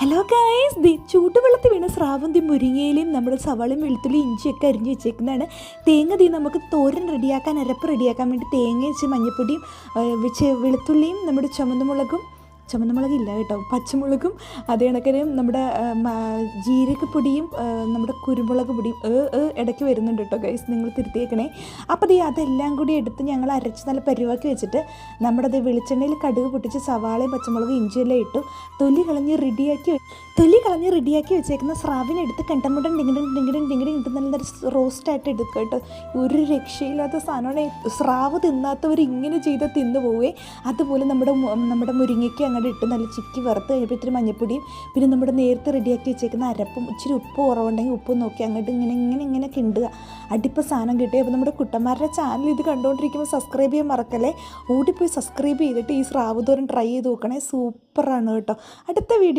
Hello guys, ചൂടുവെള്ളത്തിൽ വീണ സ്രാവന്തി മുരിങ്ങയിലും നമ്മുടെ സവാളയും വെളുത്തുള്ളി ഇഞ്ചിയൊക്കെ അരിഞ്ഞ് വെച്ചേക്കുന്നതാണ്. തേങ്ങ നമുക്ക് തോരൻ റെഡിയാക്കാൻ, അരപ്പ് റെഡിയാക്കാൻ വേണ്ടി തേങ്ങ വെച്ച് മഞ്ഞൾപ്പൊടിയും വെച്ച് വെളുത്തുള്ളിയും നമ്മുടെ ചുമന്നമുളകില്ല കേട്ടോ, പച്ചമുളകും അതേ കണക്കിന് നമ്മുടെ ജീരകപ്പൊടിയും നമ്മുടെ കുരുമുളക് പൊടിയും ഇടയ്ക്ക് വരുന്നുണ്ട് കേട്ടോ ഗൈസ്, നിങ്ങൾ തിരുത്തിയേക്കണേ. അപ്പോൾ അതെല്ലാം കൂടി എടുത്ത് ഞങ്ങൾ അരച്ച് നല്ല പരുവാക്കി വെച്ചിട്ട് നമ്മുടെ വെളിച്ചെണ്ണയിൽ കടുക് പൊട്ടിച്ച് സവാളയും പച്ചമുളകും ഇഞ്ചിയെല്ലാം ഇട്ടു തൊലി കളഞ്ഞ് റെഡിയാക്കി വെച്ചേക്കുന്ന സ്രാവിനെടുത്ത് കണ്ടമുടൻ ഡിങ്കിടും ഇട്ട് നല്ല റോസ്റ്റായിട്ട് എടുക്കുക കേട്ടോ. ഒരു രക്ഷയില്ലാത്ത സാധനമാണ്. സ്രാവ് തിന്നാത്തവർ ഇങ്ങനെ ചെയ്ത് തിന്നു പോവേ. അതുപോലെ നമ്മുടെ മുരിങ്ങയ്ക്ക് അങ്ങോട്ട് ഇട്ട് നല്ല ചിക്കി വറുത്ത് കഴിഞ്ഞപ്പോൾ ഇത്തിരി മഞ്ഞൾപ്പൊടിയും പിന്നെ നമ്മുടെ നേരത്തെ റെഡിയാക്കി വെച്ചേക്കുന്ന അരപ്പും ഇച്ചിരി ഉപ്പ് കുറവുണ്ടെങ്കിൽ ഉപ്പ് നോക്കി അങ്ങോട്ട് ഇങ്ങനെ കിണ്ടുക. അടിപ്പ് സാധനം കിട്ടി. അപ്പോൾ നമ്മുടെ കുട്ടന്മാരുടെ ചാനൽ ഇത് കണ്ടുകൊണ്ടിരിക്കുമ്പോൾ സബ്സ്ക്രൈബ് ചെയ്യാൻ മറക്കല്ലേ. ഓടിപ്പോയി സബ്സ്ക്രൈബ് ചെയ്തിട്ട് ഈ സ്രാവ് തോരൻ ട്രൈ ചെയ്ത് നോക്കണേ. സൂപ്പറാണ് കേട്ടോ. അടുത്ത വീഡിയോ